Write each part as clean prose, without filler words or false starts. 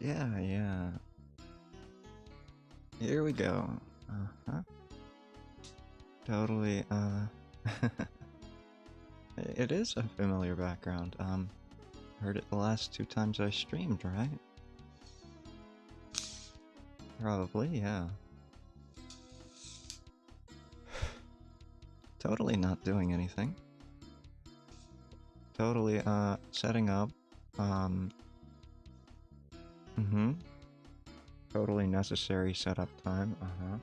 Yeah, yeah. Here we go. Uh-huh. Totally, It is a familiar background. Heard it the last 2 times I streamed, right? Probably, yeah. Totally not doing anything. Totally, setting up. Mm-hmm. Totally necessary setup time, uh-huh.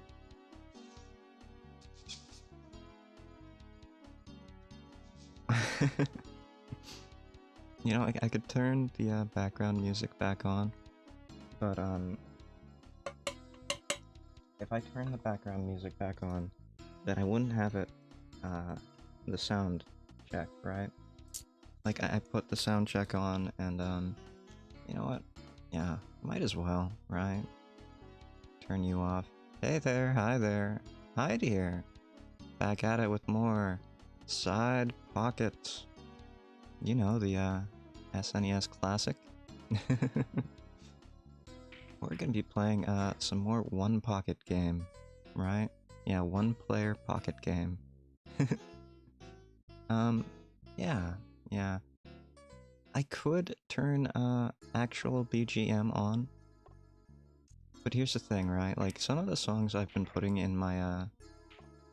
You know, I could turn the background music back on, but if I turn the background music back on, then I wouldn't have it, the sound check, right? Like, I put the sound check on, and you know what? Yeah, might as well, right? Turn you off. Hey there, hi there, Hyde here. Back at it with more Side Pockets. You know, the SNES classic. We're gonna be playing some more one pocket game, right? Yeah, one player pocket game. Yeah, yeah. I could turn actual BGM on, but here's the thing, right? Like, some of the songs I've been putting in my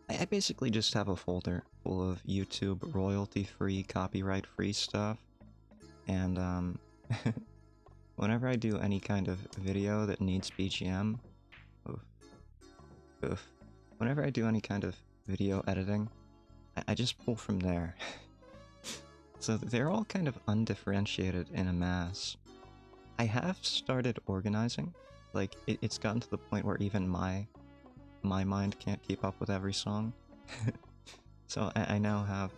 I basically just have a folder full of YouTube royalty-free, copyright-free stuff, and whenever I do any kind of video that needs BGM, oof, oof. Whenever I do any kind of video editing, I just pull from there. So they're all kind of undifferentiated in a mass. I have started organizing. Like, it's gotten to the point where even my mind can't keep up with every song. So I now have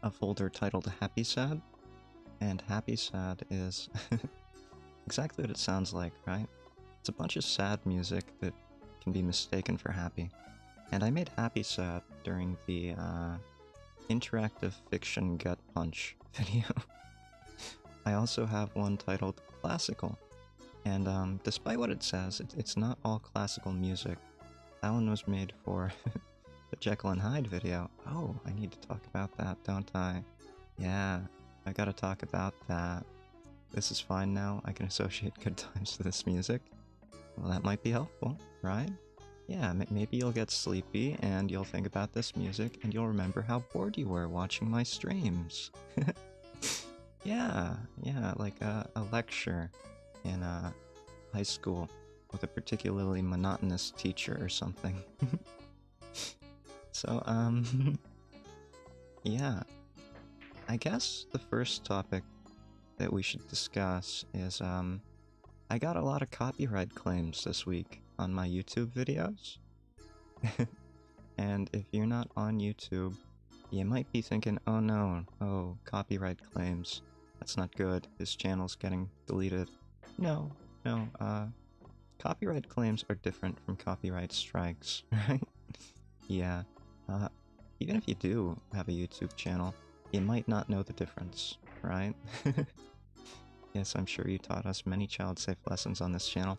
a folder titled Happy Sad, and Happy Sad is exactly what it sounds like, right? It's a bunch of sad music that can be mistaken for happy. And I made Happy Sad during the interactive fiction Gut Punch video. I also have one titled Classical, and despite what it says, it's not all classical music. That one was made for the Jekyll and Hyde video. Oh, I need to talk about that, don't I? Yeah, I gotta talk about that. This is fine now, I can associate good times to this music. Well, that might be helpful, right? Yeah, maybe you'll get sleepy, and you'll think about this music, and you'll remember how bored you were watching my streams. Yeah, like a lecture in high school with a particularly monotonous teacher or something. So, yeah. I guess the first topic that we should discuss is, I got a lot of copyright claims this week on my YouTube videos. And if you're not on YouTube, you might be thinking, oh no, oh, copyright claims. That's not good, his channel's getting deleted. No, copyright claims are different from copyright strikes, right? Yeah, even if you do have a YouTube channel, you might not know the difference, right? Yes, I'm sure you taught us many child-safe lessons on this channel.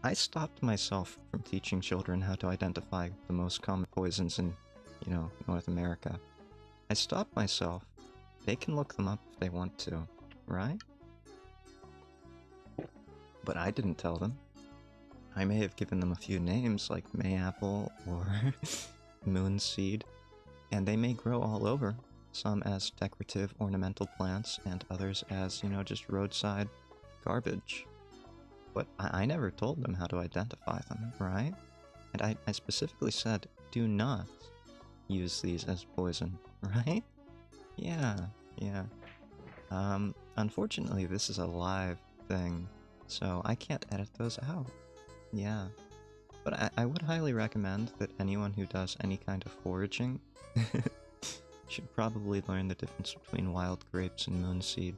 I stopped myself from teaching children how to identify the most common poisons in, you know, North America. I stopped myself. They can look them up if they want to, right? But I didn't tell them. I may have given them a few names like mayapple or moonseed, and they may grow all over, some as decorative ornamental plants and others as, you know, just roadside garbage. But I never told them how to identify them, right? And I specifically said, do not use these as poison, right? Yeah. Unfortunately, this is a live thing, so I can't edit those out. Yeah. But I would highly recommend that anyone who does any kind of foraging should probably learn the difference between wild grapes and moonseed.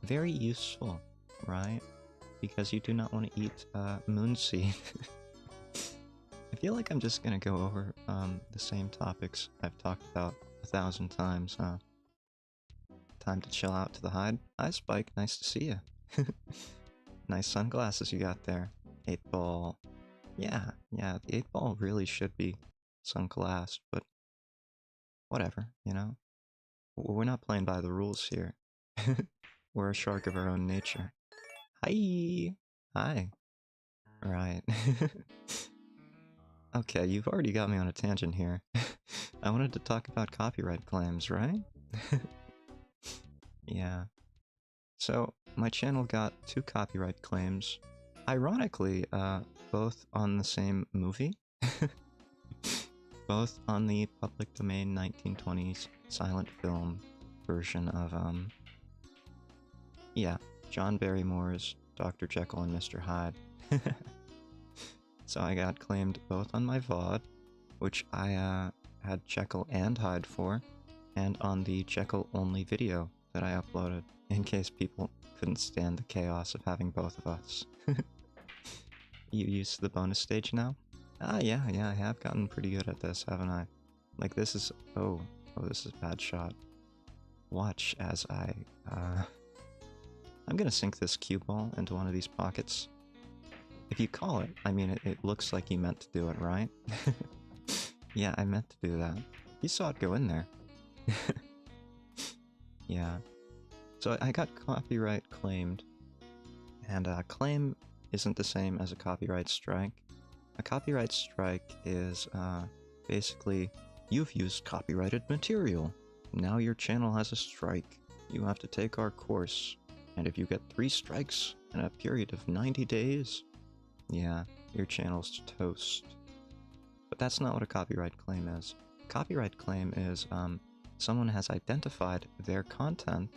Very useful, right? Because you do not want to eat moonseed. I feel like I'm just gonna go over the same topics I've talked about 1,000 times, huh? Time to chill out to the Hyde. Hi Spike, nice to see you. Nice sunglasses you got there. 8-ball. Yeah, the 8-ball really should be sunglassed, but whatever, you know? We're not playing by the rules here. We're a shark of our own nature. Hi! Hi. Right. Okay, you've already got me on a tangent here. I wanted to talk about copyright claims, right? Yeah. So, my channel got 2 copyright claims. Ironically, both on the same movie. Both on the public domain 1920s silent film version of, yeah, John Barrymore's Dr. Jekyll and Mr. Hyde. So I got claimed both on my VOD, which I had Jekyll and Hyde for, and on the Jekyll-only video that I uploaded, in case people couldn't stand the chaos of having both of us. You used to the bonus stage now? Ah, yeah, I have gotten pretty good at this, haven't I? Like, this is... Oh, this is a bad shot. Watch as I, I'm gonna sink this cue ball into one of these pockets. If you call it, I mean, it looks like you meant to do it, right? Yeah, I meant to do that. You saw it go in there. Yeah. So I got copyright claimed, and claim isn't the same as a copyright strike. A copyright strike is basically, you've used copyrighted material. Now your channel has a strike. You have to take our course. And if you get 3 strikes in a period of 90 days, yeah, your channel's toast. But that's not what a copyright claim is. Copyright claim is someone has identified their content,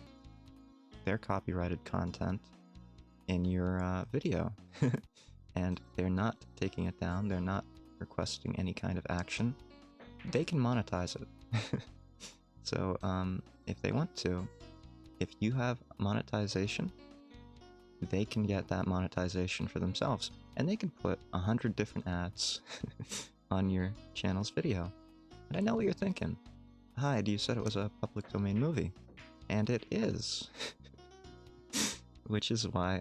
their copyrighted content, in your video. And they're not taking it down, they're not requesting any kind of action. They can monetize it. So, if they want to, if you have monetization, they can get that monetization for themselves. And they can put 100 different ads on your channel's video. And I know what you're thinking. Hyde, you said it was a public domain movie. And it is. Which is why,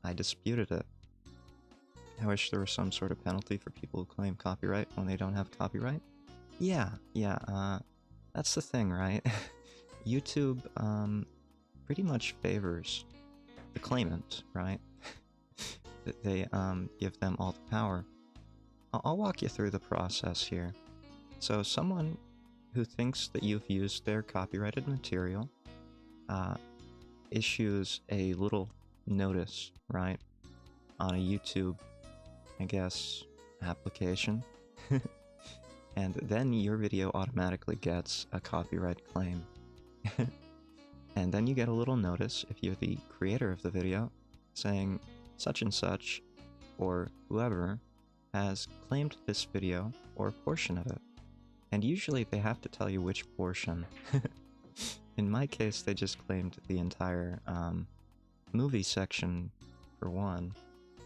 I disputed it. I wish there was some sort of penalty for people who claim copyright when they don't have copyright. Yeah, that's the thing, right? YouTube, pretty much favors the claimant, right? That they, give them all the power. I'll walk you through the process here. So someone who thinks that you've used their copyrighted material, issues a little notice, right? On a YouTube, I guess, application. And then your video automatically gets a copyright claim. And then you get a little notice, if you're the creator of the video, saying such and such, or whoever, has claimed this video, or a portion of it. And usually they have to tell you which portion. In my case, they just claimed the entire movie section for one,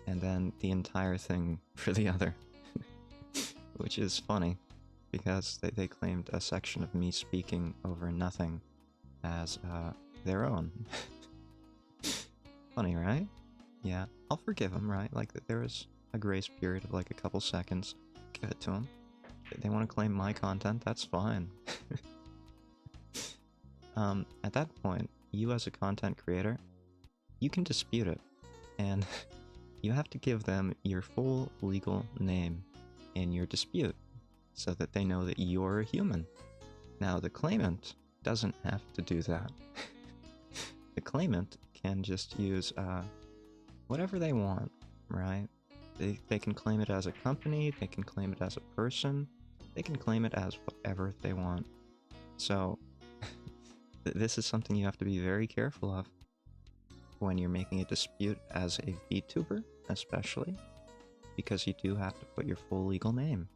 and then the entire thing for the other. Which is funny, because they claimed a section of me speaking over nothing as their own. Funny, right? Yeah, I'll forgive them, right? Like, there was a grace period of like a couple seconds. Give it to them. They want to claim my content, that's fine. At that point, you as a content creator, you can dispute it, and you have to give them your full legal name in your dispute, so that they know that you're a human. Now, the claimant doesn't have to do that. The claimant can just use whatever they want, right? They can claim it as a company, they can claim it as a person, they can claim it as whatever they want. So, this is something you have to be very careful of when you're making a dispute as a VTuber, especially, because you do have to put your full legal name.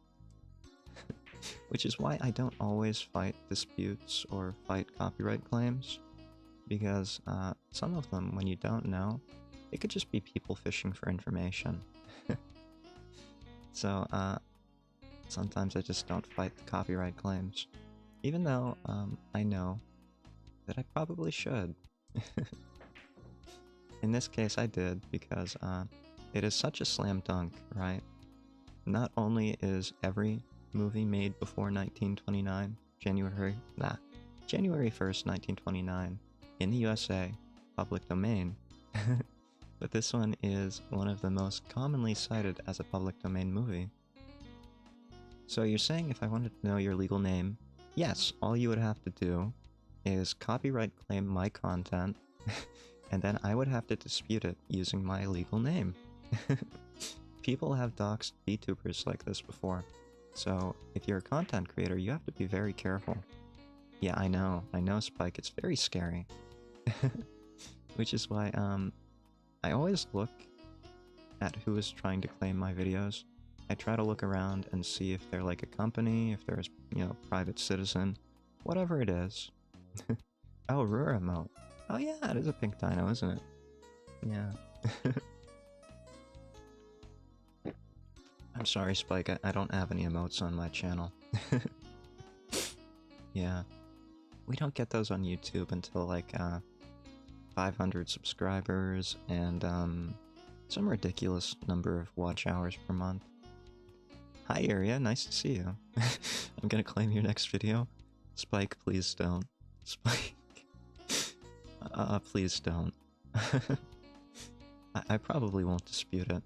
Which is why I don't always fight disputes or fight copyright claims, because some of them, when you don't know, it could just be people fishing for information. So, sometimes I just don't fight the copyright claims, even though I know that I probably should. in this case I did, because it is such a slam dunk, right? Not only is every movie made before 1929, January 1st, 1929, in the USA, public domain, but this one is one of the most commonly cited as a public domain movie. So you're saying if I wanted to know your legal name, yes, all you would have to do is copyright claim my content, and then I would have to dispute it using my legal name. People have doxed VTubers like this before, so if you're a content creator, you have to be very careful. Yeah, I know, Spike, it's very scary. Which is why, I always look at who is trying to claim my videos. I try to look around and see if they're like a company, if there's, you know, private citizen, whatever it is. Oh, Rura emote. Oh yeah, it is a pink dino, isn't it? Yeah. I'm sorry, Spike, I don't have any emotes on my channel. Yeah. We don't get those on YouTube until like, 500 subscribers and, some ridiculous number of watch hours per month. Hi, Aria, nice to see you. I'm gonna claim your next video. Spike, please don't. Spike. Please don't. I probably won't dispute it.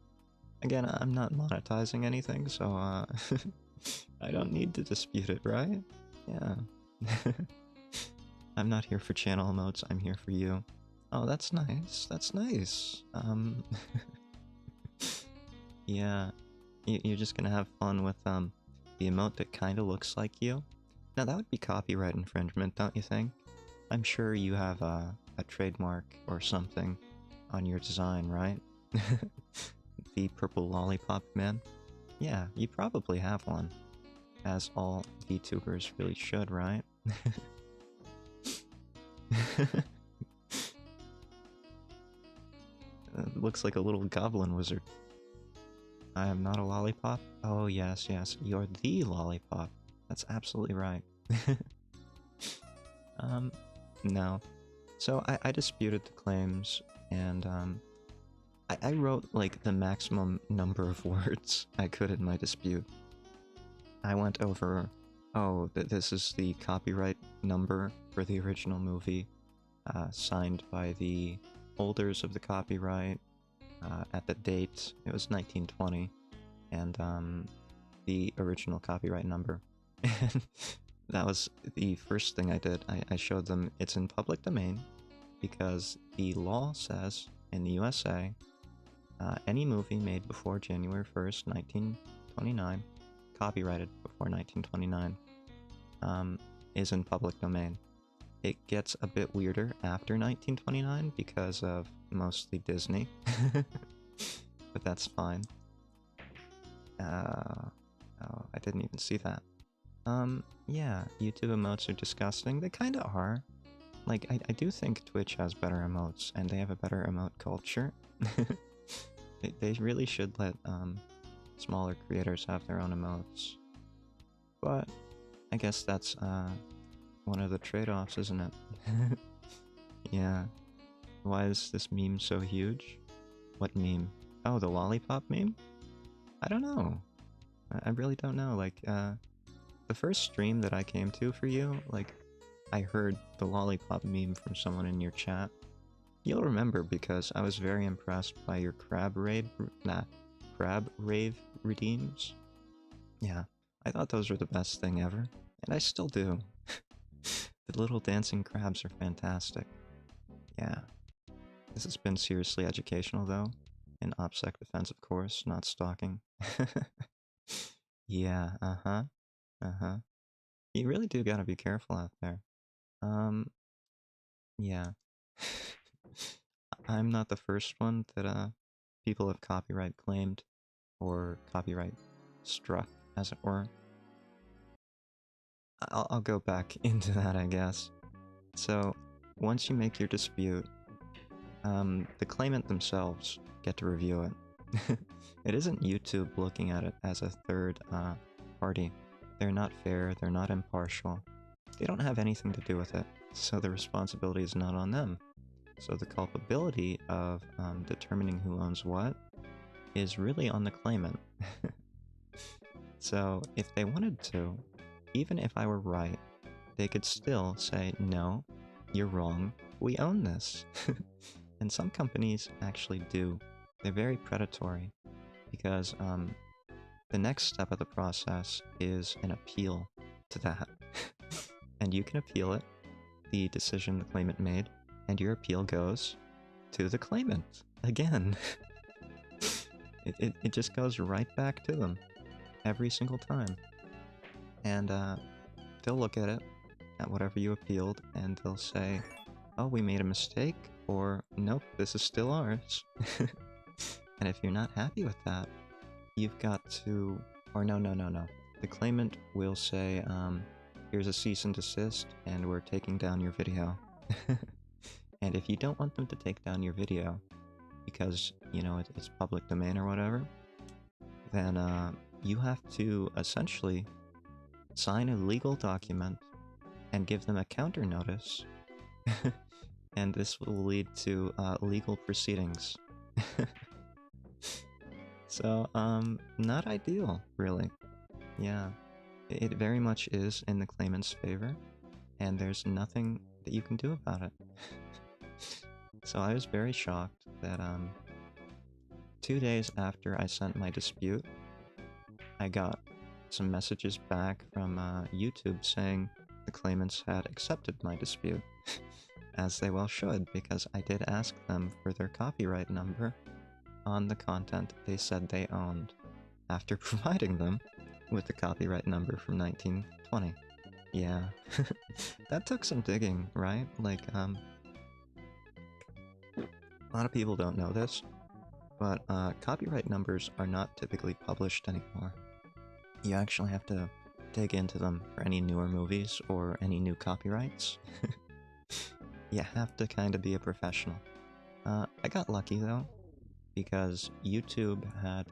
Again, I'm not monetizing anything, so, I don't need to dispute it, right? Yeah. I'm not here for channel emotes, I'm here for you. Oh, that's nice, that's nice. Yeah. You're just gonna have fun with, the emote that kinda looks like you? Now that would be copyright infringement, don't you think? I'm sure you have, a trademark or something on your design, right? The purple lollipop man? Yeah, you probably have one. As all VTubers really should, right? Looks like a little goblin wizard. I am not a lollipop? Oh yes, yes, you're the lollipop. That's absolutely right. No. So I disputed the claims, and I wrote like the maximum number of words I could in my dispute. I went over, oh, this is the copyright number for the original movie, signed by the holders of the copyright, at the date, it was 1920, and the original copyright number. And that was the first thing I did. I showed them it's in public domain, because the law says in the USA, any movie made before January 1st, 1929, copyrighted before 1929, is in public domain. It gets a bit weirder after 1929 because of mostly Disney, but that's fine. Oh, I didn't even see that. Yeah, YouTube emotes are disgusting. They kinda are. Like, I do think Twitch has better emotes, and they have a better emote culture. They really should let, smaller creators have their own emotes. But, I guess that's, one of the trade-offs, isn't it? Yeah. Why is this meme so huge? What meme? Oh, the lollipop meme? I don't know. I really don't know. Like, the first stream that I came to for you, like, I heard the lollipop meme from someone in your chat. You'll remember because I was very impressed by your crab rave redeems. Yeah, I thought those were the best thing ever, and I still do. The little dancing crabs are fantastic. Yeah. This has been seriously educational, though. In OPSEC defense, of course, not stalking. Yeah, uh-huh. Uh-huh. You really do gotta be careful out there. Yeah. I'm not the first one that, people have copyright claimed, or copyright struck, as it were. I'll go back into that, I guess. So, once you make your dispute, the claimant themselves get to review it. It isn't YouTube looking at it as a third, party. They're not fair, they're not impartial. They don't have anything to do with it, so the responsibility is not on them. So the culpability of determining who owns what is really on the claimant. So if they wanted to, even if I were right, they could still say, no, you're wrong, we own this. And some companies actually do. They're very predatory, because the next step of the process is an appeal to that. And you can appeal it, the decision the claimant made, and your appeal goes to the claimant again. It just goes right back to them every single time. And they'll look at it, at whatever you appealed, and they'll say, oh, we made a mistake, or nope, this is still ours. And if you're not happy with that, you've got to... Or no. The claimant will say, here's a cease and desist, and we're taking down your video. And if you don't want them to take down your video, because, you know, it's public domain or whatever, then you have to essentially sign a legal document and give them a counter notice. And this will lead to legal proceedings. So, not ideal, really. Yeah, it very much is in the claimant's favor, and there's nothing that you can do about it. So I was very shocked that 2 days after I sent my dispute, I got some messages back from YouTube saying the claimants had accepted my dispute. As they well should, because I did ask them for their copyright number on the content they said they owned, after providing them with the copyright number from 1920. Yeah, that took some digging, right? Like, a lot of people don't know this, but copyright numbers are not typically published anymore. You actually have to dig into them for any newer movies or any new copyrights. You have to kind of be a professional. I got lucky though, because YouTube had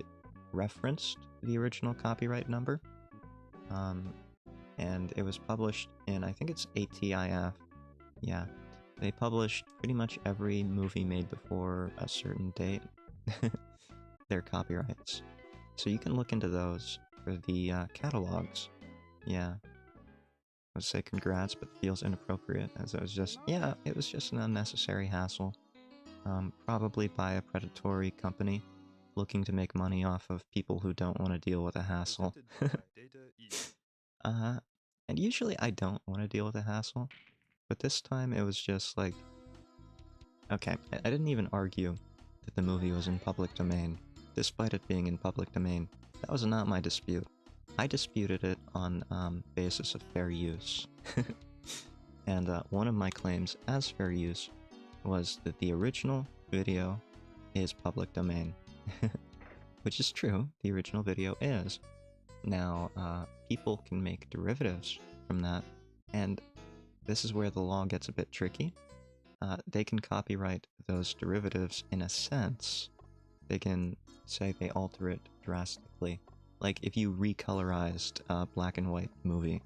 referenced the original copyright number, and it was published in, I think it's ATIF. Yeah, they published pretty much every movie made before a certain date, their copyrights. So you can look into those for the catalogs. Yeah. I would say congrats, but feels inappropriate, as it was just, yeah, it was just an unnecessary hassle. Probably by a predatory company looking to make money off of people who don't want to deal with a hassle. And usually I don't want to deal with a hassle, but this time it was just like, okay, I didn't even argue that the movie was in public domain, despite it being in public domain. That was not my dispute. I disputed it on basis of fair use. And one of my claims as fair use was that the original video is public domain. Which is true, the original video is. Now, people can make derivatives from that, and this is where the law gets a bit tricky. They can copyright those derivatives in a sense. They can say they alter it drastically. Like if you recolorized a black and white movie.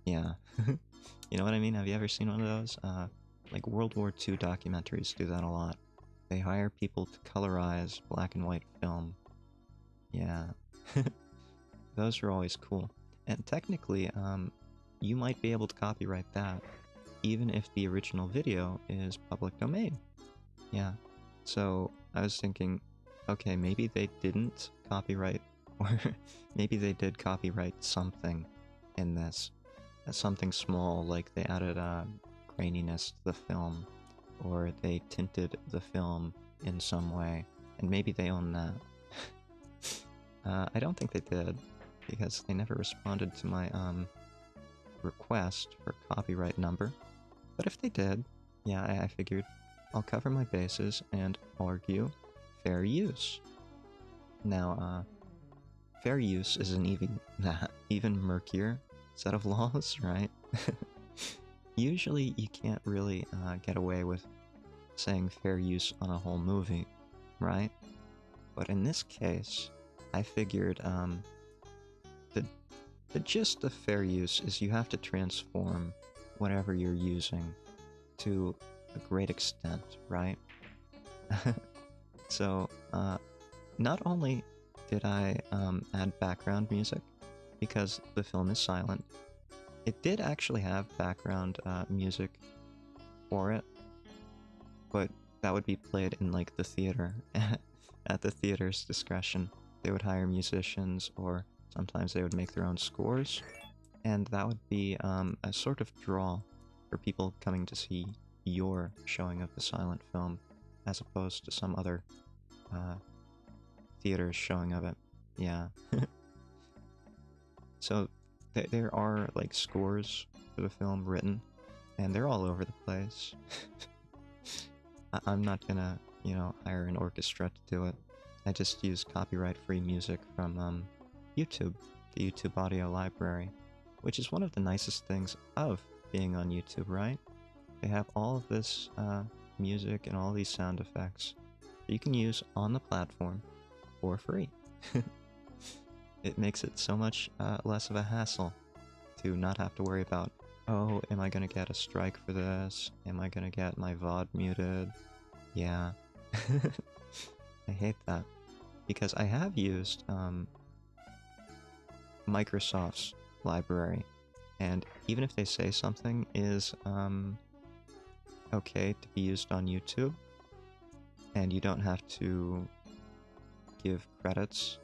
Yeah. You know what I mean? Have you ever seen one of those? Like World War II documentaries do that a lot. They hire people to colorize black and white film. Yeah. Those are always cool. And technically, you might be able to copyright that, even if the original video is public domain. Yeah. So I was thinking, okay, maybe they didn't copyright, or maybe they did copyright something in this. Something small, like they added graininess to the film, or they tinted the film in some way, and maybe they own that. I don't think they did, because they never responded to my request for copyright number. But if they did, yeah, I figured I'll cover my bases and argue fair use. Now, fair use is an even murkier set of laws, right? Usually you can't really get away with saying fair use on a whole movie, right? But in this case, I figured the gist of fair use is you have to transform whatever you're using to a great extent, right? So, not only did I add background music, because the film is silent, it did actually have background music for it, but that would be played in like the theater, at the theater's discretion. They would hire musicians, or sometimes they would make their own scores, and that would be a sort of draw for people coming to see your showing of the silent film, as opposed to some other theater's showing of it. Yeah. So there are like scores for the film written, and they're all over the place. I'm not gonna, you know, hire an orchestra to do it. I just use copyright-free music from YouTube, the YouTube audio library, which is one of the nicest things of being on YouTube, right? They have all of this music and all these sound effects that you can use on the platform for free. It makes it so much less of a hassle to not have to worry about, oh, am I gonna get a strike for this? Am I gonna get my VOD muted? Yeah. I hate that. Because I have used Microsoft's library, and even if they say something is okay to be used on YouTube, and you don't have to give credits,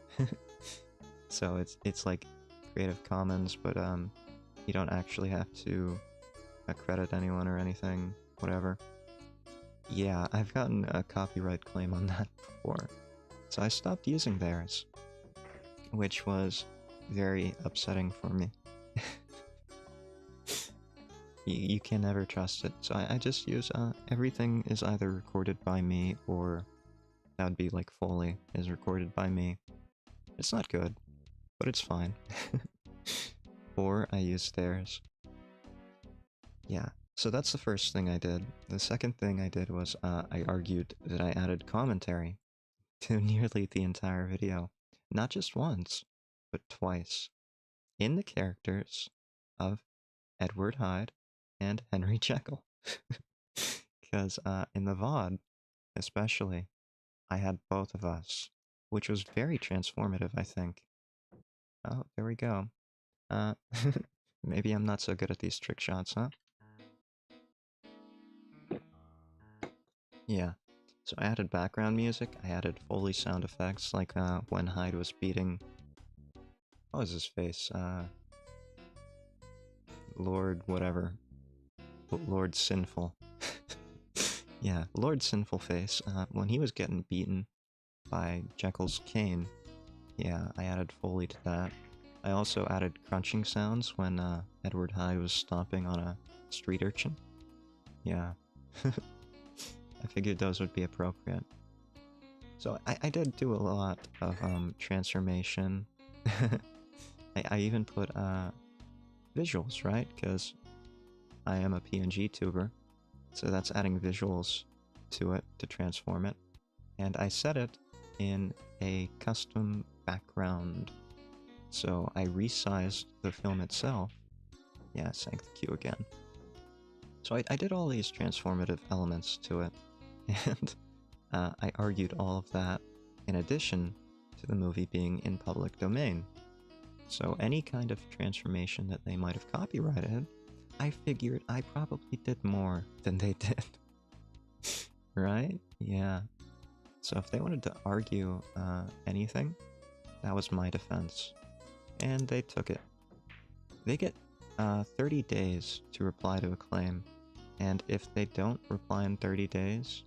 so it's like Creative Commons, but you don't actually have to credit anyone or anything, whatever. Yeah, I've gotten a copyright claim on that before, so I stopped using theirs, which was very upsetting for me. You can never trust it, so I just use, everything is either recorded by me, or that would be like Foley is recorded by me. It's not good, but it's fine. Or I use theirs. Yeah, so that's the first thing I did. The second thing I did was, I argued that I added commentary to nearly the entire video. Not just once, but twice. In the characters of Edward Hyde and Henry Jekyll. Because in the VOD, especially, I had both of us, which was very transformative, I think. Oh, there we go. Maybe I'm not so good at these trick shots, huh? Yeah. So I added background music, I added Foley sound effects, like when Hyde was beating... What was his face? Lord whatever. Lord Sinful. Yeah, Lord Sinful Face. When he was getting beaten by Jekyll's cane, yeah, I added Foley to that. I also added crunching sounds when Edward Hyde was stomping on a street urchin. Yeah. I figured those would be appropriate. So I did do a lot of transformation. I even put visuals, right? Because I am a PNGtuber, so that's adding visuals to it to transform it. And I set it in a custom background. So I resized the film itself. Yeah, sank the queue again. So I did all these transformative elements to it, and I argued all of that in addition to the movie being in public domain. So any kind of transformation that they might have copyrighted, I figured I probably did more than they did. Right? Yeah. So if they wanted to argue anything, that was my defense. And they took it. They get 30 days to reply to a claim, and if they don't reply in 30 days,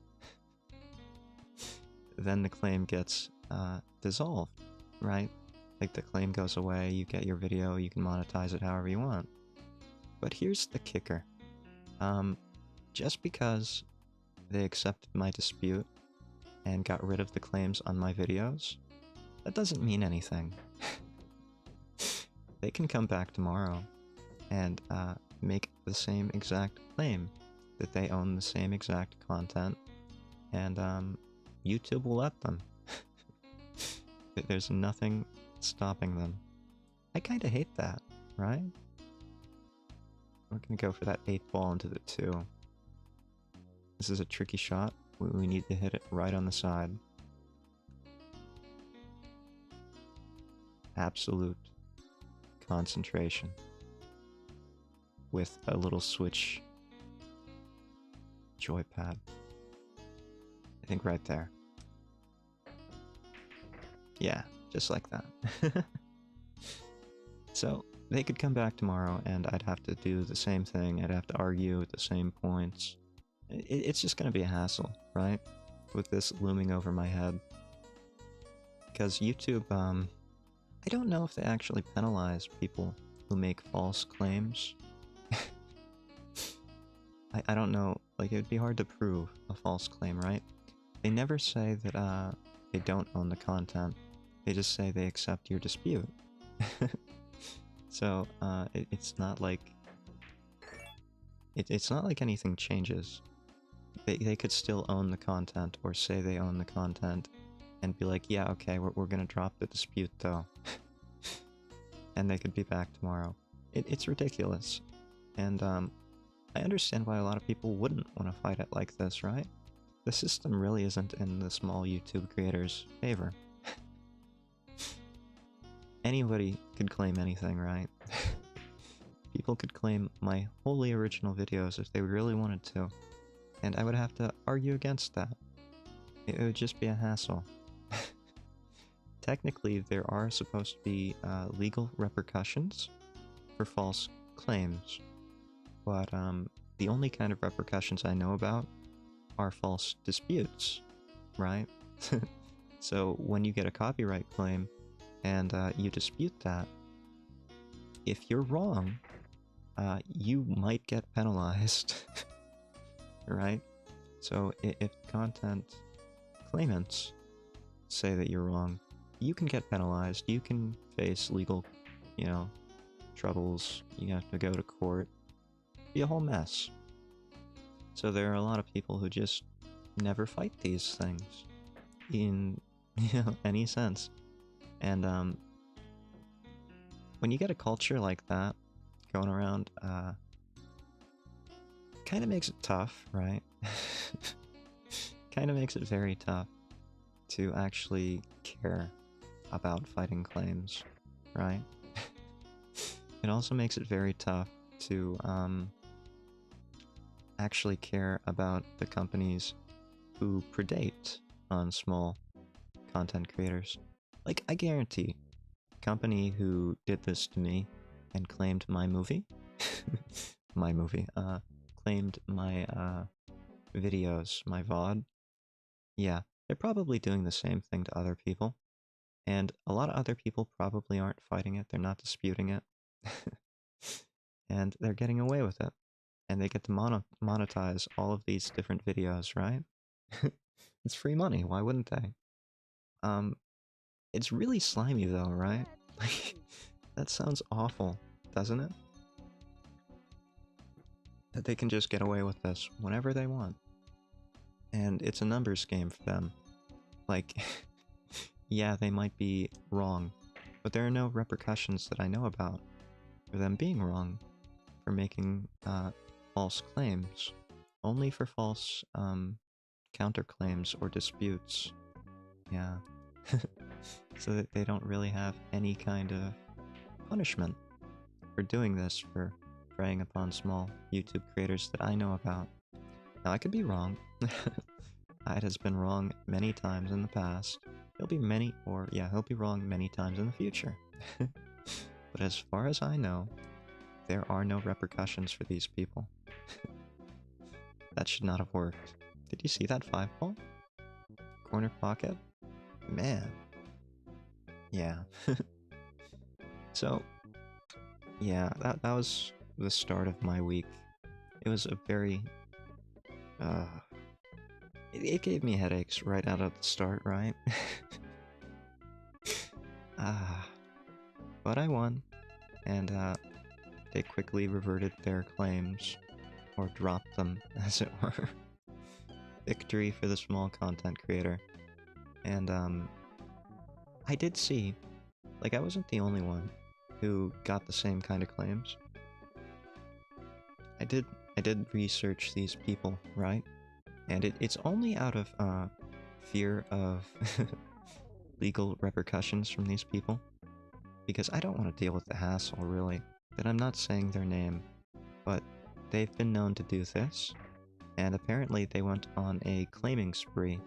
then the claim gets dissolved, right? Like the claim goes away, you get your video, you can monetize it however you want. But here's the kicker. Just because they accepted my dispute and got rid of the claims on my videos, that doesn't mean anything. They can come back tomorrow and make the same exact claim that they own the same exact content, and YouTube will let them. There's nothing stopping them. I kinda hate that, right? We're gonna go for that 8 ball into the 2. This is a tricky shot. We need to hit it right on the side. Absolute concentration. With a little switch joypad. I think right there. Yeah, just like that. So, they could come back tomorrow and I'd have to do the same thing. I'd have to argue at the same points. It's just gonna be a hassle, right? With this looming over my head. Because YouTube, I don't know if they actually penalize people who make false claims. I don't know, like, it would be hard to prove a false claim, right? They never say that, they don't own the content. They just say they accept your dispute. So, it's not like... It's not like anything changes. They could still own the content, or say they own the content, and be like, yeah, okay, we're gonna drop the dispute, though. And they could be back tomorrow. It's ridiculous. And, I understand why a lot of people wouldn't want to fight it like this, right? The system really isn't in the small YouTube creators' favor. Anybody could claim anything, right? People could claim my wholly original videos if they really wanted to, and I would have to argue against that. It would just be a hassle. Technically, there are supposed to be legal repercussions for false claims, but the only kind of repercussions I know about are false disputes, right? So when you get a copyright claim and you dispute that, if you're wrong, you might get penalized, right? So if content claimants say that you're wrong, you can get penalized, you can face legal, you know, troubles, you have to go to court, be a whole mess. So there are a lot of people who just never fight these things in, you know, any sense. And when you get a culture like that going around, kind of makes it tough, right? Kind of makes it very tough to actually care about fighting claims, right? It also makes it very tough to actually care about the companies who predate on small content creators. Like, I guarantee, a company who did this to me and claimed my movie, claimed my videos, my VOD, yeah, they're probably doing the same thing to other people. And a lot of other people probably aren't fighting it, they're not disputing it. And they're getting away with it. And they get to monetize all of these different videos, right? It's free money, why wouldn't they? It's really slimy though, right? Like, that sounds awful, doesn't it? That they can just get away with this whenever they want. And it's a numbers game for them. Like, yeah, they might be wrong, but there are no repercussions that I know about for them being wrong, for making false claims. Only for false counterclaims or disputes. Yeah. So that they don't really have any kind of punishment for doing this, for preying upon small YouTube creators that I know about. Now, I could be wrong. Hyde has been wrong many times in the past. He'll be wrong many times in the future. But as far as I know, there are no repercussions for these people. That should not have worked. Did you see that 5-ball? Corner pocket? Man. Yeah. So, yeah, that was the start of my week. It was a very... it gave me headaches right out of the start, right? But I won, and they quickly reverted their claims, or dropped them, as it were. Victory for the small content creator. And I did see, like, I wasn't the only one who got the same kind of claims. I did research these people, right? And it's only out of fear of legal repercussions from these people, because I don't want to deal with the hassle, really. That I'm not saying their name, but they've been known to do this, and apparently they went on a claiming spree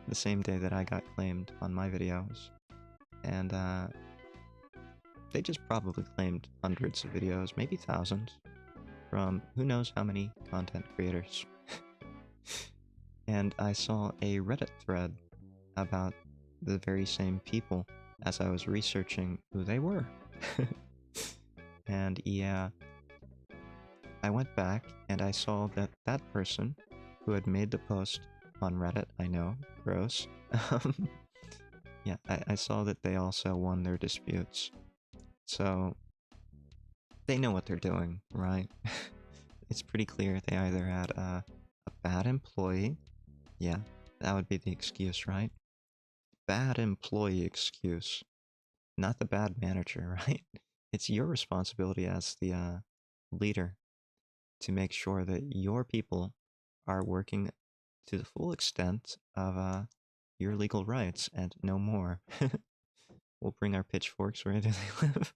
the same day that I got claimed on my videos. And they just probably claimed hundreds of videos, maybe thousands, from who knows how many content creators. And I saw a Reddit thread about the very same people as I was researching who they were. And yeah, I went back and I saw that that person who had made the post on Reddit, I know, gross. Yeah, I saw that they also won their disputes. So, they know what they're doing, right? It's pretty clear they either had a bad employee. Yeah, that would be the excuse, right? Bad employee excuse. Not the bad manager, right? It's your responsibility as the leader to make sure that your people are working to the full extent of your legal rights and no more. We'll bring our pitchforks wherever they live.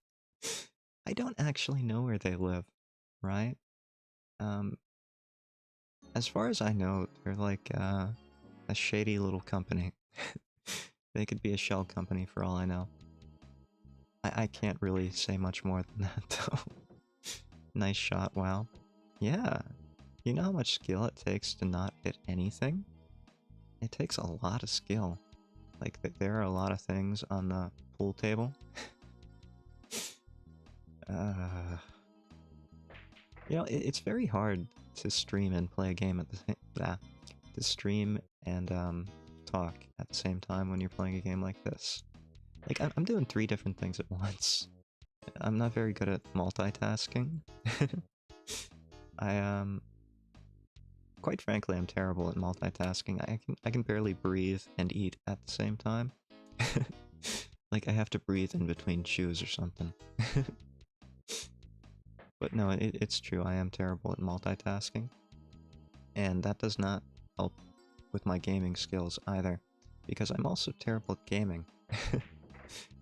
I don't actually know where they live, right? As far as I know, they're like a shady little company. They could be a shell company for all I know. I can't really say much more than that, though. Nice shot, wow. Yeah. You know how much skill it takes to not hit anything? It takes a lot of skill. Like, there are a lot of things on the pool table. You know, it's very hard to stream and play a game at the same... to stream and, talk at the same time when you're playing a game like this. Like, I'm doing 3 different things at once. I'm not very good at multitasking. Quite frankly, I'm terrible at multitasking. I can barely breathe and eat at the same time. Like, I have to breathe in between chews or something. But no, it's true, I am terrible at multitasking. And that does not help with my gaming skills either, because I'm also terrible at gaming.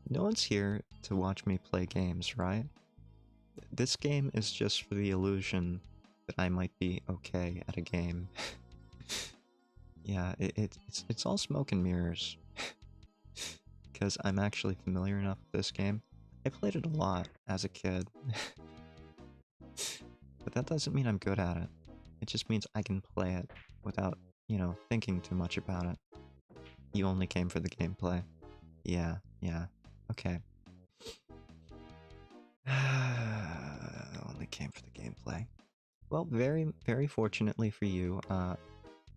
No one's here to watch me play games, right? This game is just for the illusion that I might be okay at a game. Yeah, it's all smoke and mirrors. Because I'm actually familiar enough with this game. I played it a lot as a kid. But that doesn't mean I'm good at it. It just means I can play it without, you know, thinking too much about it. You only came for the gameplay. Yeah, okay. Only came for the gameplay. Well, very fortunately for you,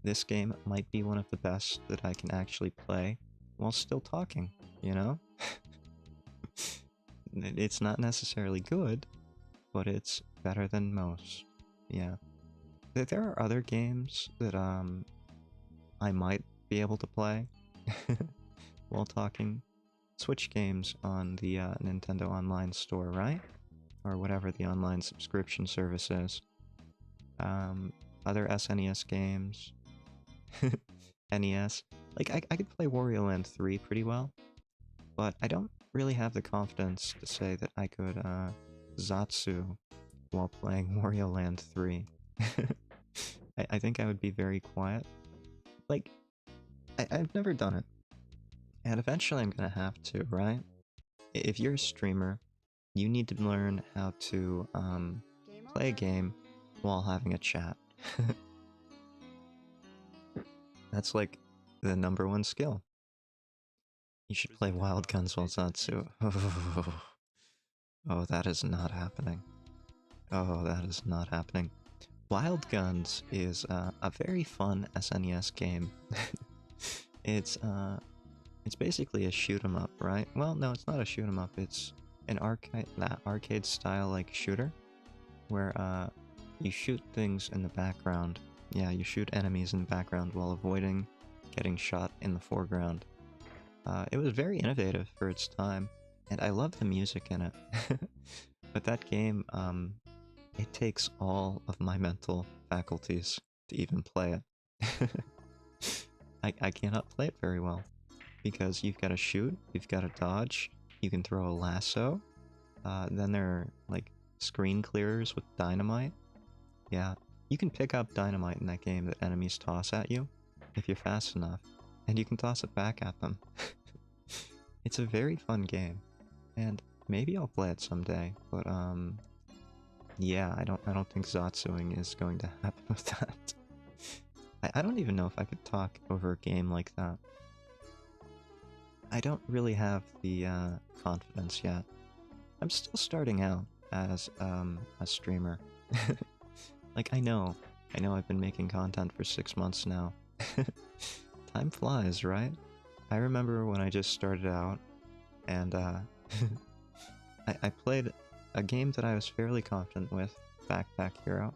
this game might be one of the best that I can actually play while still talking, you know? It's not necessarily good, but it's better than most. Yeah. There are other games that, I might be able to play while talking. Switch games on the Nintendo Online Store, right? Or whatever the online subscription service is. Other SNES games. NES. Like, I could play Wario Land 3 pretty well, but I don't really have the confidence to say that I could, Zatsu while playing Wario Land 3. I think I would be very quiet. Like, I've never done it. And eventually I'm gonna have to, right? If you're a streamer, you need to learn how to, play a game while having a chat. That's like the #1 skill. You should play Wild Guns while Zatsu. Oh, that is not happening. Oh, that is not happening. Wild Guns is a very fun SNES game. It's basically a shoot 'em up, right? Well, no, it's not a shoot 'em up. It's an arcade style like shooter, where you shoot things in the background. Yeah, you shoot enemies in the background while avoiding getting shot in the foreground. It was very innovative for its time, and I love the music in it. But that game, it takes all of my mental faculties to even play it. I cannot play it very well. Because you've got to shoot, you've got to dodge, you can throw a lasso, then there are, like, screen clearers with dynamite. Yeah, you can pick up dynamite in that game that enemies toss at you, if you're fast enough, and you can toss it back at them. It's a very fun game, and maybe I'll play it someday, but, yeah, I don't think Zatsuing is going to happen with that. I don't even know if I could talk over a game like that. I don't really have the confidence yet. I'm still starting out as a streamer. Like, I know I've been making content for 6 months now. Time flies, right? I remember when I just started out, and I played a game that I was fairly confident with, Backpack Hero.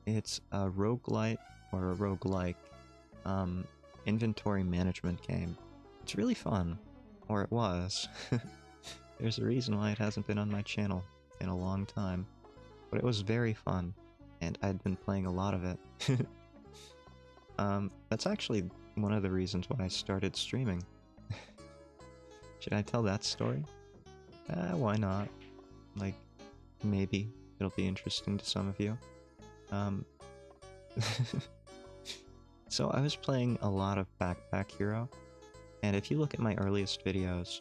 It's a roguelite, or a roguelike, inventory management game. It's really fun. Or it was. There's a reason why it hasn't been on my channel in a long time. But it was very fun, and I'd been playing a lot of it. That's actually one of the reasons why I started streaming. Should I tell that story? Why not? Like, maybe it'll be interesting to some of you. So I was playing a lot of Backpack Hero, and if you look at my earliest videos,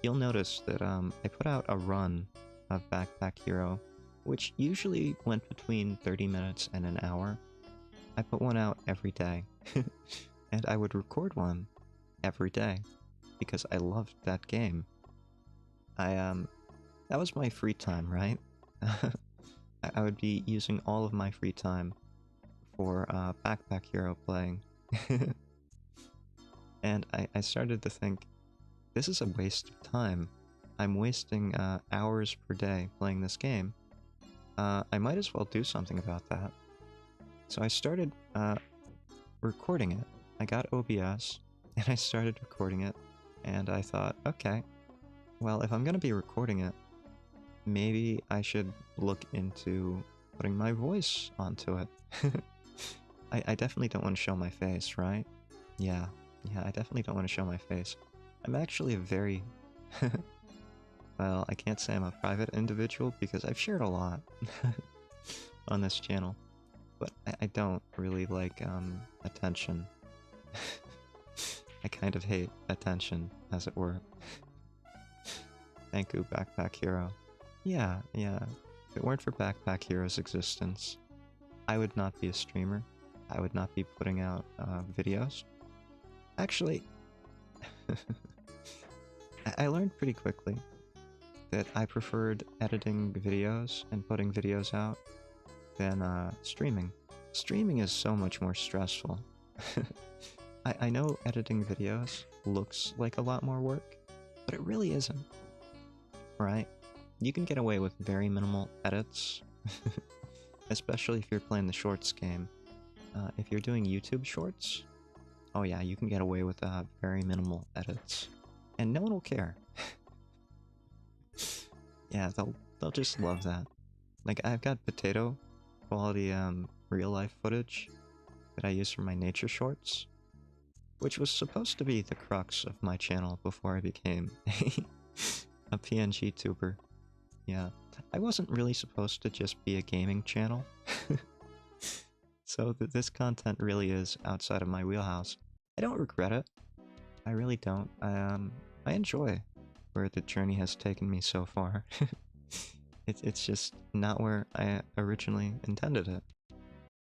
you'll notice that I put out a run of Backpack Hero, which usually went between 30 minutes and an hour. I put one out every day, and I would record one every day, because I loved that game. That was my free time, right? I would be using all of my free time for Backpack Hero playing. And I started to think, this is a waste of time. I'm wasting hours per day playing this game. I might as well do something about that. So I started recording it. I got OBS, and I started recording it, and I thought, okay, well, if I'm gonna be recording it, maybe I should look into putting my voice onto it. I definitely don't want to show my face, right? Yeah, I definitely don't want to show my face. I'm actually a very... well, I can't say I'm a private individual because I've shared a lot on this channel. But I don't really like attention. I kind of hate attention, as it were. Thank you, Backpack Hero. Yeah. If it weren't for Backpack Hero's existence, I would not be a streamer. I would not be putting out videos. Actually, I learned pretty quickly that I preferred editing videos and putting videos out than streaming. Streaming is so much more stressful. I know editing videos looks like a lot more work, but it really isn't. Right? You can get away with very minimal edits, especially if you're playing the shorts game. If you're doing YouTube shorts, oh yeah, you can get away with very minimal edits, and no one will care. Yeah, they'll just love that. Like, I've got potato quality real life footage that I use for my nature shorts, which was supposed to be the crux of my channel before I became a PNGtuber. Yeah, I wasn't really supposed to just be a gaming channel. So this content really is outside of my wheelhouse. I don't regret it. I really don't. I enjoy where the journey has taken me so far. It's just not where I originally intended it.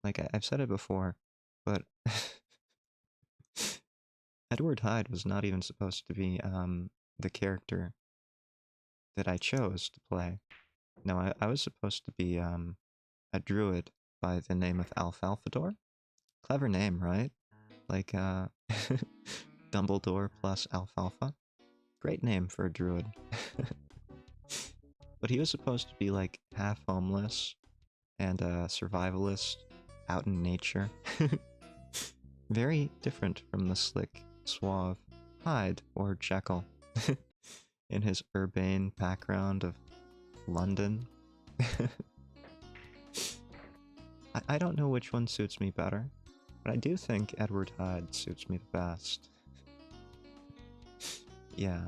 Like, I've said it before, but Edward Hyde was not even supposed to be the character that I chose to play. No, I was supposed to be a druid by the name of Alfalfador. Clever name, right? Like Dumbledore plus Alfalfa. Great name for a druid. But he was supposed to be like half homeless and a survivalist out in nature. Very different from the slick, suave Hyde or Jekyll in his urbane background of London. I don't know which one suits me better. But I do think Edward Hyde suits me the best. Yeah,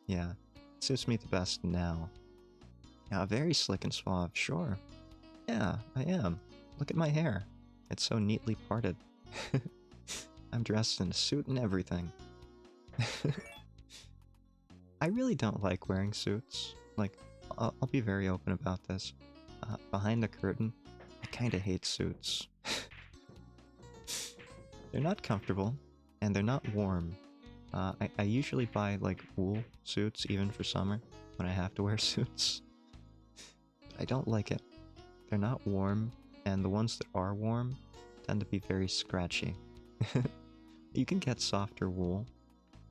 yeah. Suits me the best now. Yeah, very slick and suave, sure. Yeah, I am. Look at my hair. It's so neatly parted. I'm dressed in a suit and everything. I really don't like wearing suits. Like, I'll be very open about this. Behind the curtain, I kinda hate suits. They're not comfortable, and they're not warm. I usually buy, like, wool suits, even for summer, when I have to wear suits. But I don't like it. They're not warm, and the ones that are warm tend to be very scratchy. You can get softer wool,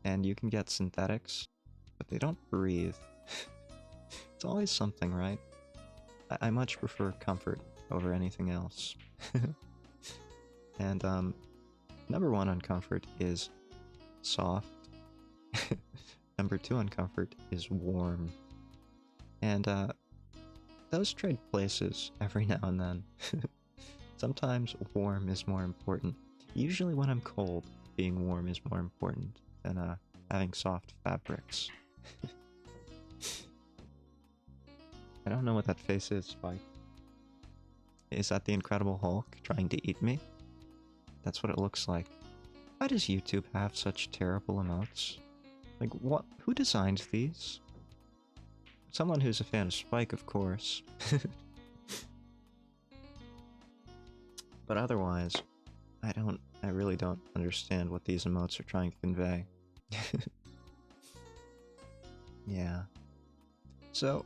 and you can get synthetics, but they don't breathe. It's always something, right? I much prefer comfort over anything else. And, number one on comfort is soft. Number two on comfort is warm. And, those trade places every now and then. Sometimes warm is more important. Usually when I'm cold, being warm is more important than, having soft fabrics. I don't know what that face is, Spike. Is that the Incredible Hulk trying to eat me? That's what it looks like. Why does YouTube have such terrible emotes? Like, what? Who designed these? Someone who's a fan of Spike, of course. But otherwise, I really don't understand what these emotes are trying to convey. Yeah. So,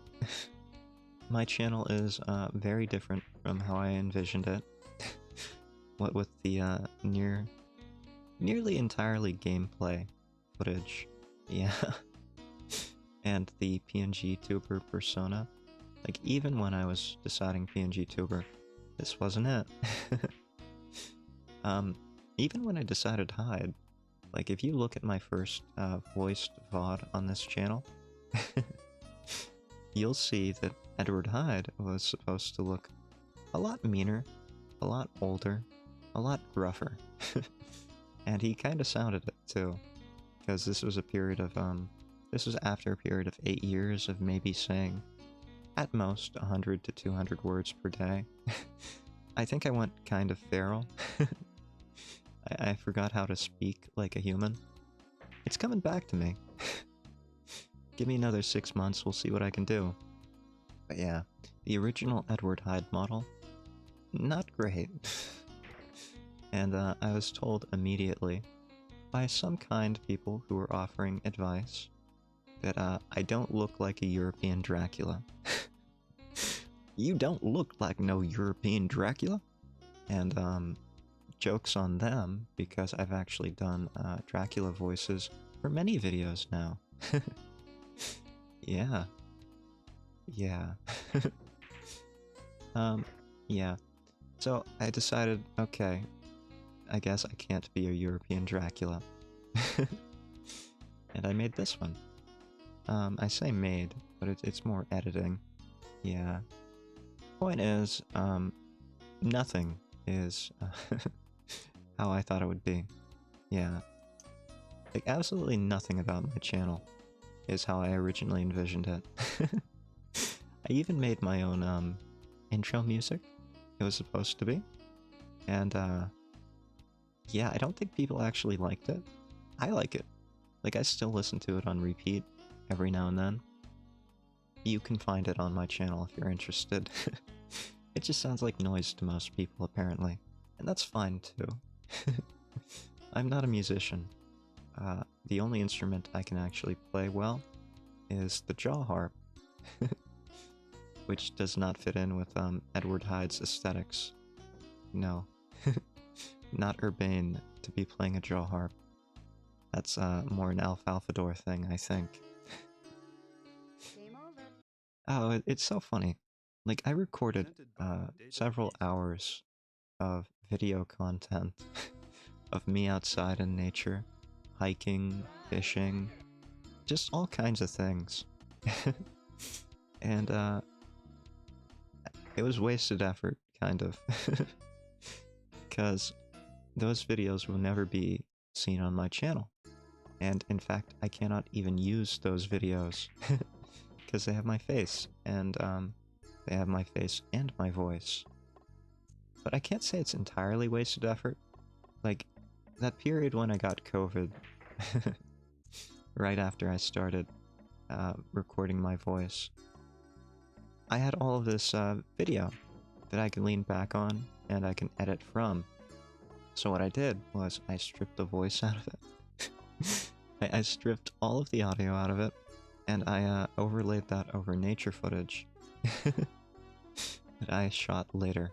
my channel is very different from how I envisioned it. What with the nearly entirely gameplay footage. Yeah. And the PNGtuber persona. Like, even when I was deciding PNGtuber, this wasn't it. Even when I decided Hyde, like, if you look at my first voiced VOD on this channel, you'll see that Edward Hyde was supposed to look a lot meaner, a lot older, a lot gruffer. And he kinda sounded it, too. Because this was a period of, this was after a period of 8 years of maybe saying, at most, 100 to 200 words per day. I think I went kind of feral. I forgot how to speak like a human. It's coming back to me. Give me another 6 months, we'll see what I can do. But yeah, the original Edward Hyde model, not great. And I was told immediately, by some kind people who were offering advice, that I don't look like a European Dracula. You don't look like no European Dracula? And joke's on them, because I've actually done Dracula voices for many videos now. Yeah. Yeah. Yeah. So I decided, okay, I guess I can't be a European Dracula. And I made this one. I say made, but it's more editing. Yeah. Point is, nothing is how I thought it would be. Yeah. Like, absolutely nothing about my channel is how I originally envisioned it. I even made my own, intro music. It was supposed to be. And, yeah, I don't think people actually liked it. I like it. Like, I still listen to it on repeat every now and then. You can find it on my channel if you're interested. It just sounds like noise to most people, apparently. And that's fine, too. I'm not a musician. The only instrument I can actually play well is the jaw harp. Which does not fit in with, Edward Hyde's aesthetics. No. Not urbane to be playing a jaw harp. That's, more an Alfalfador thing, I think. Oh, it's so funny. Like, I recorded, several hours of video content of me outside in nature, hiking, fishing, just all kinds of things. And, it was wasted effort, kind of. Because those videos will never be seen on my channel. And in fact, I cannot even use those videos because they have my face, and they have my face and my voice. But I can't say it's entirely wasted effort. Like, that period when I got COVID, right after I started recording my voice, I had all of this video that I can lean back on and I can edit from. So what I did was I stripped the voice out of it. I stripped all of the audio out of it, and I overlaid that over nature footage that I shot later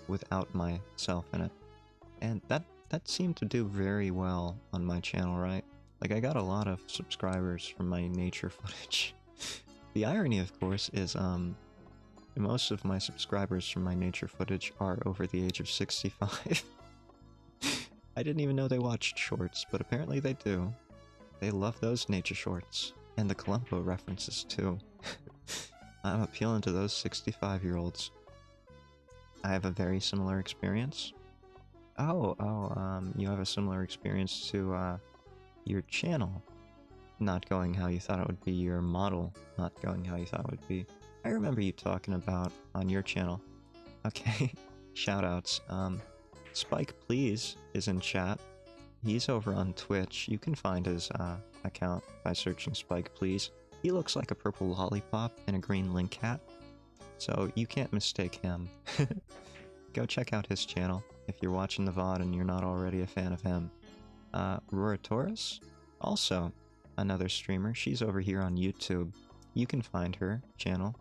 without myself in it. And that seemed to do very well on my channel, right? Like, I got a lot of subscribers from my nature footage. The irony, of course, is most of my subscribers from my nature footage are over the age of 65. I didn't even know they watched shorts, but apparently they do. They love those nature shorts. And the Columbo references, too. I'm appealing to those 65-year-olds. I have a very similar experience. You have a similar experience to, your channel not going how you thought it would be, your model not going how you thought it would be. I remember you talking about on your channel. Okay, shoutouts. Spike Please is in chat. He's over on Twitch. You can find his account by searching Spike Please. He looks like a purple lollipop and a green link hat, so you can't mistake him. Go check out his channel if you're watching the VOD and you're not already a fan of him. Rora Taurus, also another streamer. She's over here on YouTube. You can find her channel.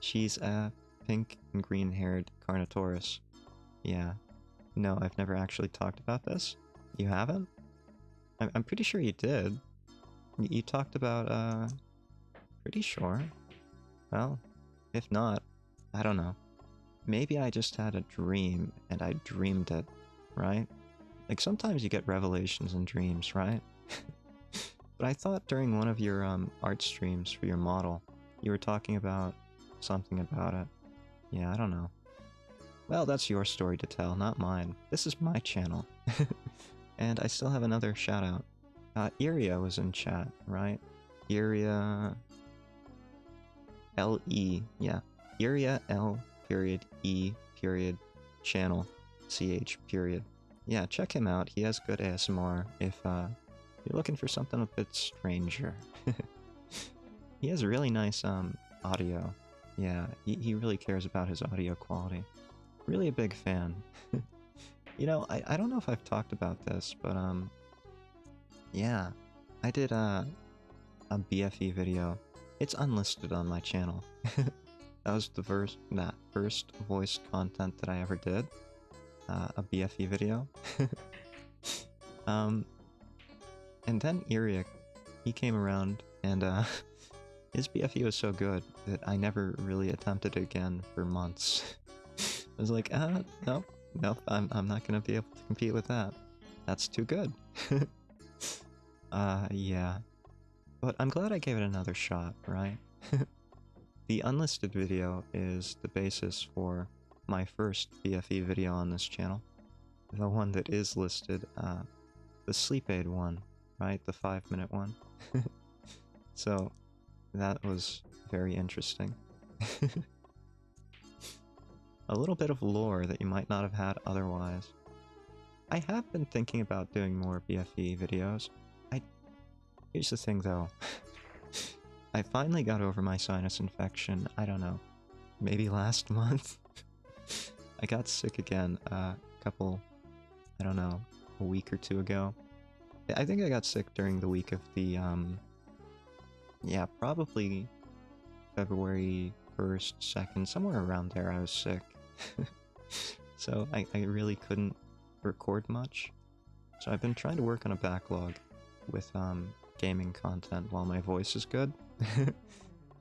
She's a pink and green haired Carnotaurus. Yeah. No, I've never actually talked about this. You haven't? I'm pretty sure you did. You talked about, pretty sure. Well, if not, I don't know. Maybe I just had a dream and I dreamed it, right? Like, sometimes you get revelations in dreams, right? But I thought during one of your art streams for your model, you were talking about something about it. Yeah, I don't know. Well, that's your story to tell, not mine. This is my channel. And I still have another shout out. Iria was in chat, right? Iria... L-E, yeah. Iria L period E period channel CH period. Yeah, check him out. He has good ASMR if you're looking for something a bit stranger. He has really nice audio. Yeah, he really cares about his audio quality. Really a big fan. You know, I don't know if I've talked about this, but yeah, I did a BFE video. It's unlisted on my channel. That was the first voiced content that I ever did. A BFE video. And then Iriak, he came around, and his BFE was so good that I never really attempted it again for months. I was like, nope, I'm not gonna be able to compete with that. That's too good. Yeah. But I'm glad I gave it another shot, right? The unlisted video is the basis for my first BFE video on this channel. The one that is listed, the sleep aid one, right? The 5-minute one. So, that was very interesting. A little bit of lore that you might not have had otherwise. I have been thinking about doing more BFE videos. Here's the thing though. I finally got over my sinus infection, I don't know, maybe last month? I got sick again a week or two ago. I think I got sick during the week of the, yeah, probably February 1st, 2nd, somewhere around there I was sick. So I really couldn't record much. So I've been trying to work on a backlog with gaming content while my voice is good.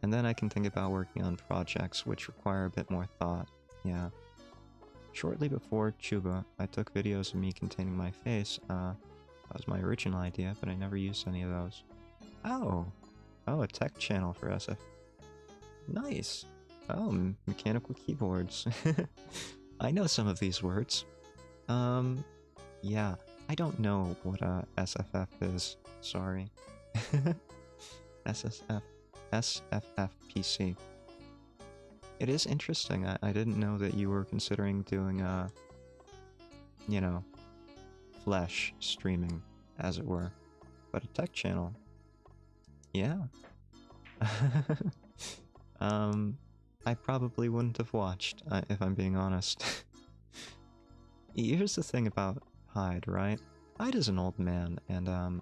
And then I can think about working on projects which require a bit more thought. Yeah. Shortly before Chuba, I took videos of me containing my face. That was my original idea, but I never used any of those. Oh, a tech channel for SF. Nice. Oh, mechanical keyboards. I know some of these words. Um, yeah, I don't know what SFF is. Sorry. SSF, SFFPC. It is interesting. I didn't know that you were considering doing you know, flesh streaming, as it were, but a tech channel. Yeah. I probably wouldn't have watched, if I'm being honest. Here's the thing about Hyde, right? Hyde is an old man, and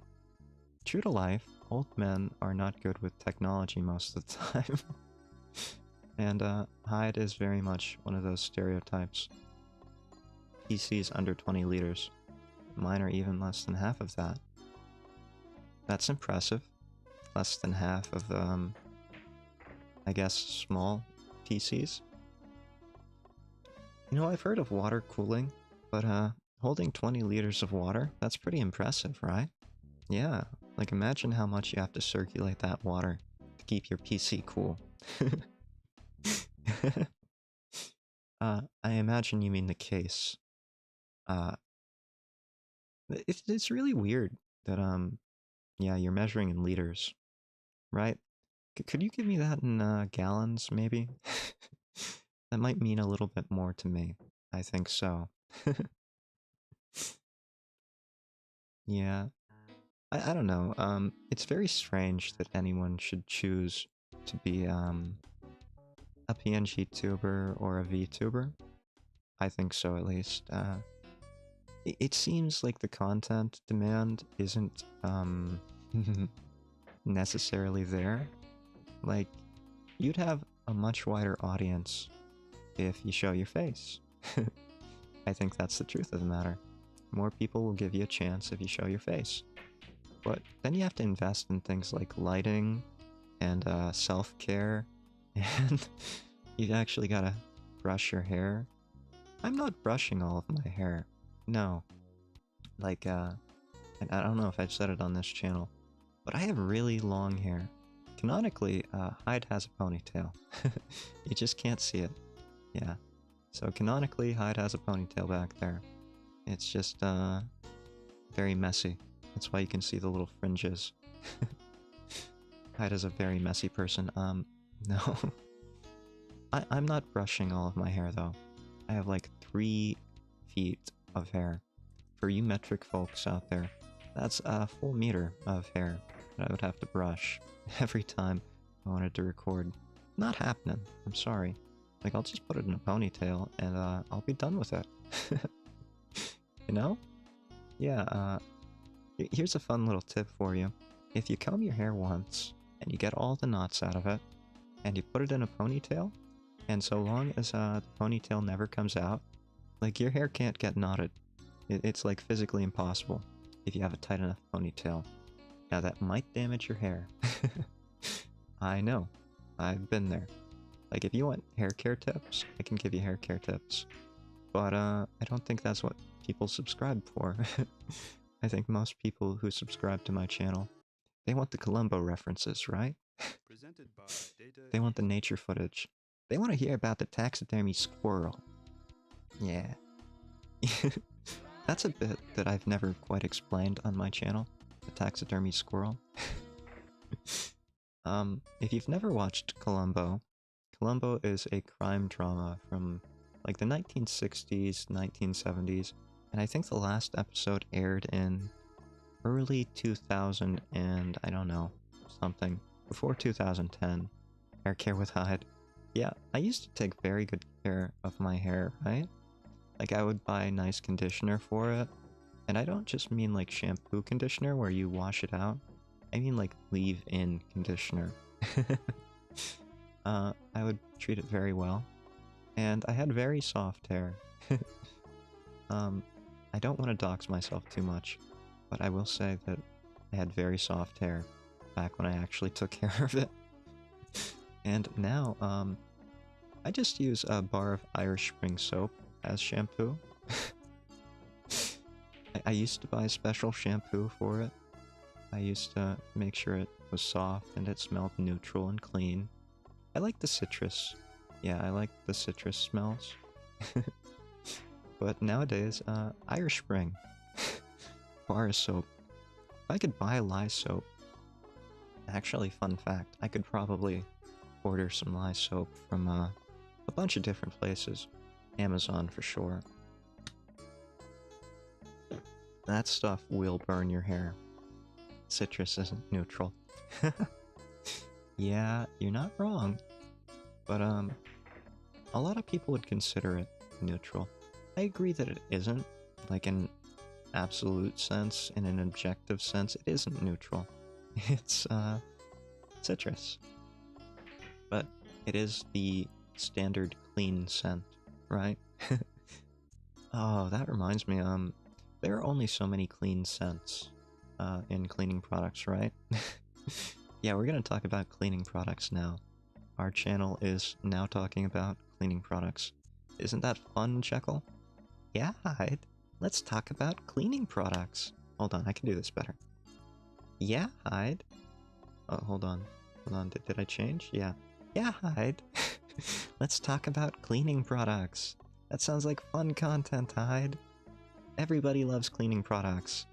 true to life, old men are not good with technology most of the time. And Hyde is very much one of those stereotypes. PC's under 20 liters. Mine are even less than half of that. That's impressive. Less than half of, I guess, small PCs. You know, I've heard of water cooling, but holding 20 liters of water, that's pretty impressive, right? Yeah, like imagine how much you have to circulate that water to keep your PC cool. I imagine you mean the case. It's really weird that, yeah, you're measuring in liters, right? Could you give me that in gallons, maybe? That might mean a little bit more to me. I think so. Yeah. I don't know. It's very strange that anyone should choose to be, a PNGtuber or a VTuber. I think so, at least. It seems like the content demand isn't, necessarily there. Like, you'd have a much wider audience if you show your face. I think that's the truth of the matter. More people will give you a chance if you show your face. But then you have to invest in things like lighting and self-care, and you've actually gotta brush your hair. I'm not brushing all of my hair. No. Like, and I don't know if I've said it on this channel, but I have really long hair. Canonically, Hyde has a ponytail. You just can't see it. Yeah. So canonically, Hyde has a ponytail back there. It's just, very messy. That's why you can see the little fringes. Hyde is a very messy person. No. I'm not brushing all of my hair, though. I have like 3 feet of hair. For you metric folks out there, that's a full meter of hair that I would have to brush every time I wanted to record. Not happening. I'm sorry. Like, I'll just put it in a ponytail and I'll be done with it. You know? Yeah, here's a fun little tip for you. If you comb your hair once and you get all the knots out of it and you put it in a ponytail, and so long as the ponytail never comes out, like, your hair can't get knotted. It's like physically impossible if you have a tight enough ponytail. Now that might damage your hair. I know. I've been there. Like, if you want hair care tips, I can give you hair care tips. But I don't think that's what people subscribe for. I think most people who subscribe to my channel, they want the Columbo references, right? They want the nature footage. They want to hear about the taxidermy squirrel. Yeah. That's a bit that I've never quite explained on my channel. The taxidermy squirrel. If you've never watched Columbo, Columbo is a crime drama from like the 1960s, 1970s, and I think the last episode aired in early 2000 and I don't know, something, before 2010. Hair care with Hyde. Yeah, I used to take very good care of my hair, right? Like, I would buy nice conditioner for it, and I don't just mean like shampoo conditioner where you wash it out. I mean like leave-in conditioner. I would treat it very well, and I had very soft hair. I don't want to dox myself too much, but I will say that I had very soft hair back when I actually took care of it. And now, I just use a bar of Irish Spring soap as shampoo. I used to buy special shampoo for it. I used to make sure it was soft and it smelled neutral and clean. I like the citrus. Yeah, I like the citrus smells. but nowadays, Irish Spring. Bar soap. If I could buy lye soap, actually, fun fact, I could probably order some lye soap from a bunch of different places. Amazon for sure. That stuff will burn your hair. Citrus isn't neutral. Yeah, you're not wrong. But, a lot of people would consider it neutral. I agree that it isn't. Like, in absolute sense, in an objective sense, it isn't neutral. It's, citrus. But it is the standard clean scent, right? Oh, that reminds me, there are only so many clean scents, in cleaning products, right? Yeah, we're gonna talk about cleaning products now. Our channel is now talking about cleaning products. Isn't that fun, Jekyll? Yeah, Hyde. Let's talk about cleaning products. Hold on, I can do this better. Yeah, Hyde. Oh, hold on. Hold on, did I change? Yeah. Yeah, Hyde. Let's talk about cleaning products. That sounds like fun content, Hyde. Everybody loves cleaning products.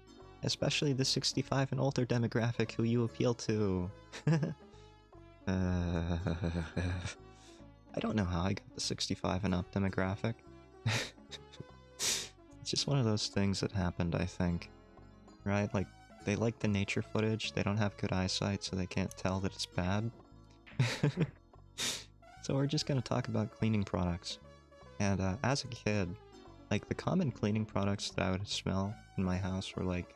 Especially the 65 and older demographic who you appeal to. I don't know how I got the 65 and up demographic. It's just one of those things that happened, I think. Right? Like, they like the nature footage, they don't have good eyesight, so they can't tell that it's bad. So we're just gonna talk about cleaning products. And as a kid, like, the common cleaning products that I would smell in my house were, like,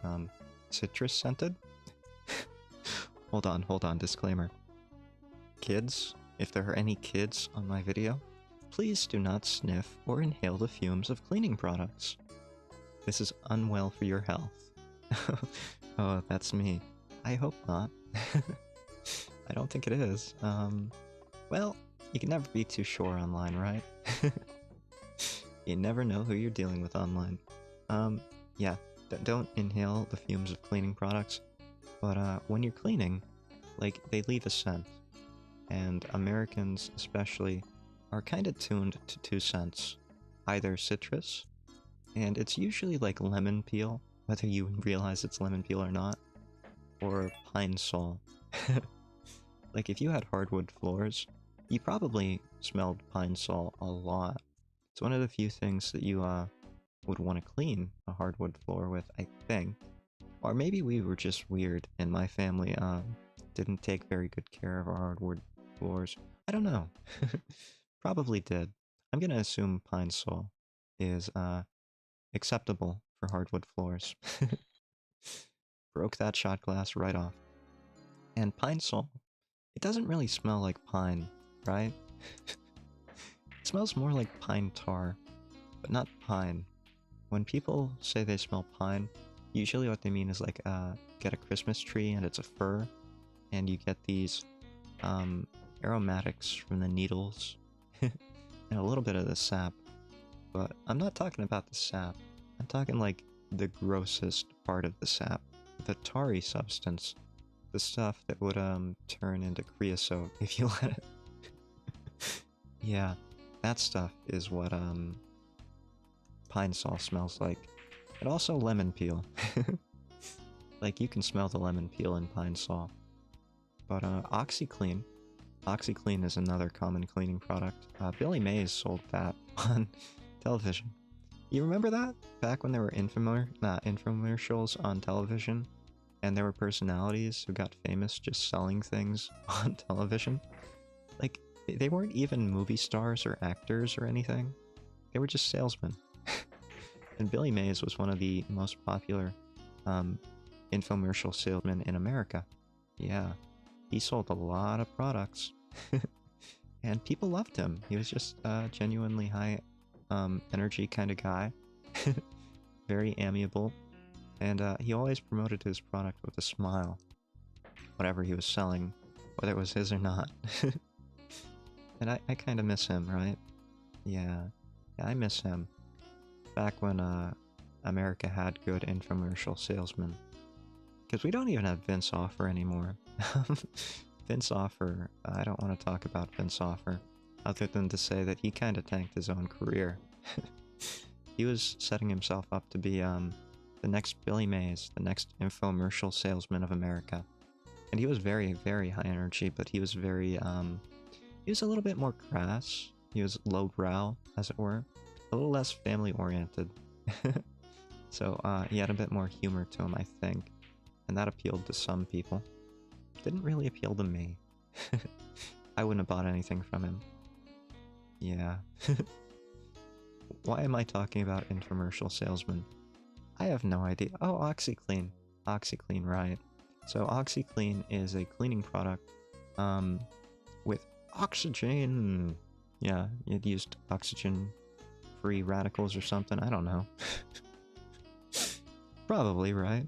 citrus scented. Hold on, disclaimer. Kids, if there are any kids on my video, please do not sniff or inhale the fumes of cleaning products. This is unwell for your health. Oh, that's me. I hope not. I don't think it is. Well, you can never be too sure online, right? You never know who you're dealing with online. Yeah, don't inhale the fumes of cleaning products, but when you're cleaning, like, they leave a scent, and Americans especially are kind of tuned to two scents, either citrus, and it's usually like lemon peel, whether you realize it's lemon peel or not, or pine sol. Like, if you had hardwood floors, you probably smelled pine sol a lot. It's one of the few things that you would want to clean a hardwood floor with, I think. Or maybe we were just weird, and my family didn't take very good care of our hardwood floors. I don't know. Probably did. I'm gonna assume pine sol is acceptable for hardwood floors. Broke that shot glass right off. And pine sol, it doesn't really smell like pine, right? It smells more like pine tar, but not pine. When people say they smell pine, usually what they mean is like, get a Christmas tree and it's a fir, and you get these aromatics from the needles, and a little bit of the sap. But I'm not talking about the sap. I'm talking like the grossest part of the sap. The tarry substance. The stuff that would turn into creosote if you let it. Yeah, that stuff is what pine sol smells like. And also lemon peel. Like, you can smell the lemon peel in pine sol. But OxyClean. OxyClean is another common cleaning product. Billy Mays sold that on television. You remember that? Back when there were infomercials on television, and there were personalities who got famous just selling things on television? Like, they weren't even movie stars or actors or anything. They were just salesmen. And Billy Mays was one of the most popular infomercial salesmen in America. Yeah, he sold a lot of products. And people loved him. He was just a genuinely high energy kind of guy. Very amiable. And he always promoted his product with a smile. Whatever he was selling, whether it was his or not. And I kind of miss him, right? Yeah, I miss him. Back when America had good infomercial salesmen. Because we don't even have Vince Offer anymore. Vince Offer, I don't want to talk about Vince Offer, other than to say that he kind of tanked his own career. He was setting himself up to be the next Billy Mays, the next infomercial salesman of America. And he was very, very high energy, but he was very he was a little bit more crass. He was lowbrow, as it were. A little less family-oriented. So he had a bit more humor to him, I think. And that appealed to some people. Didn't really appeal to me. I wouldn't have bought anything from him. Yeah. Why am I talking about infomercial salesmen? I have no idea. Oh, OxyClean. OxyClean, right. So OxyClean is a cleaning product with oxygen. Yeah, it used oxygen-free radicals or something. I don't know. Probably, right?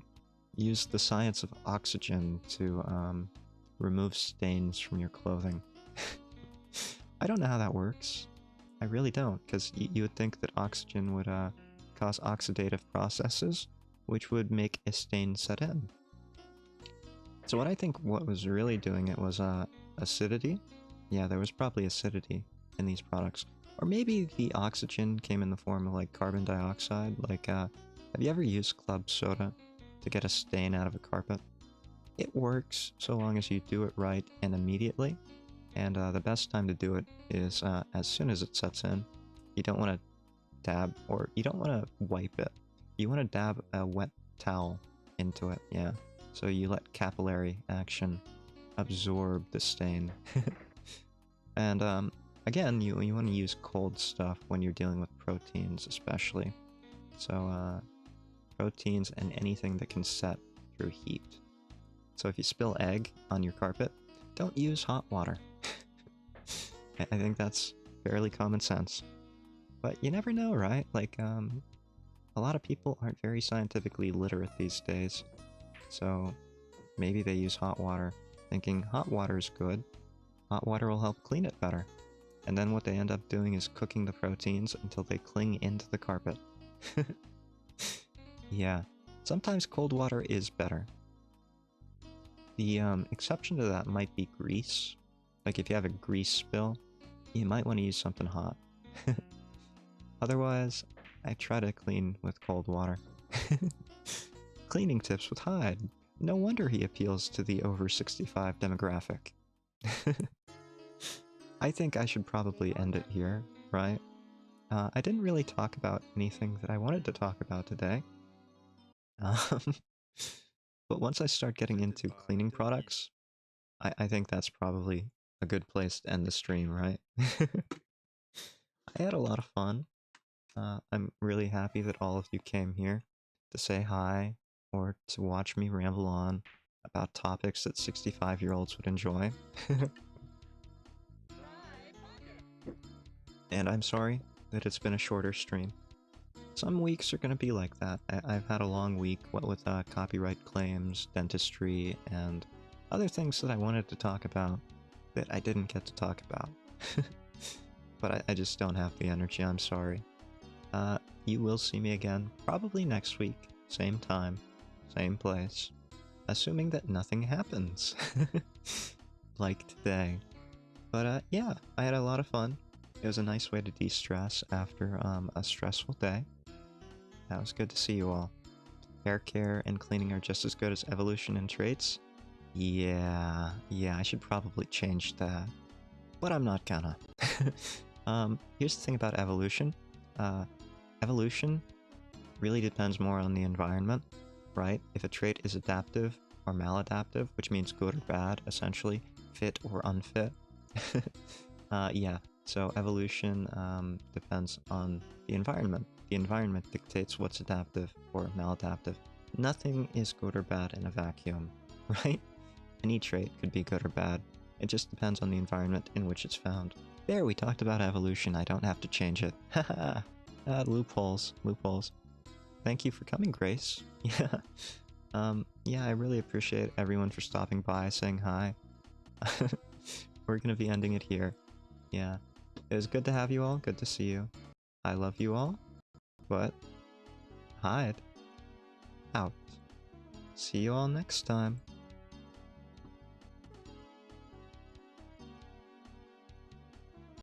Used the science of oxygen to remove stains from your clothing. I don't know how that works. I really don't, because you would think that oxygen would cause oxidative processes, which would make a stain set in. So what I think what was really doing it was acidity. Yeah, there was probably acidity in these products. Or maybe the oxygen came in the form of like carbon dioxide. Like, have you ever used club soda to get a stain out of a carpet? It works so long as you do it right and immediately. And the best time to do it is as soon as it sets in. You don't want to dab, or you don't want to wipe it. You want to dab a wet towel into it, yeah. So you let capillary action absorb the stain. And again, you want to use cold stuff when you're dealing with proteins, especially. So proteins and anything that can set through heat. So if you spill egg on your carpet, don't use hot water. I think that's fairly common sense. But you never know, right? Like, a lot of people aren't very scientifically literate these days. So maybe they use hot water, thinking hot water is good. Hot water will help clean it better. And then what they end up doing is cooking the proteins until they cling into the carpet. Yeah, sometimes cold water is better. The exception to that might be grease. Like if you have a grease spill, you might want to use something hot. Otherwise, I try to clean with cold water. Cleaning tips with Hyde. No wonder he appeals to the over 65 demographic. I think I should probably end it here, right? I didn't really talk about anything that I wanted to talk about today. But once I start getting into cleaning products, I think that's probably a good place to end the stream, right? I had a lot of fun. I'm really happy that all of you came here to say hi or to watch me ramble on about topics that 65-year-olds would enjoy. And I'm sorry that it's been a shorter stream. Some weeks are going to be like that. I've had a long week, what with copyright claims, dentistry, and other things that I wanted to talk about that I didn't get to talk about. But I just don't have the energy, I'm sorry. You will see me again, probably next week, same time, same place, assuming that nothing happens. Like today. But yeah, I had a lot of fun. It was a nice way to de-stress after a stressful day. That was good to see you all. Hair care and cleaning are just as good as evolution and traits. Yeah, I should probably change that. But I'm not gonna. Here's the thing about evolution. Evolution really depends more on the environment, right? If a trait is adaptive or maladaptive, which means good or bad, essentially, fit or unfit. Yeah, so evolution depends on the environment. The environment dictates what's adaptive or maladaptive. Nothing is good or bad in a vacuum, right? Any trait could be good or bad. It just depends on the environment in which it's found. There, we talked about evolution. I don't have to change it. Haha. Loopholes. Loopholes. Thank you for coming, Grace. Yeah. Yeah, I really appreciate everyone for stopping by, saying hi. We're gonna be ending it here. Yeah. It was good to have you all. Good to see you. I love you all. But Hyde out. See you all next time.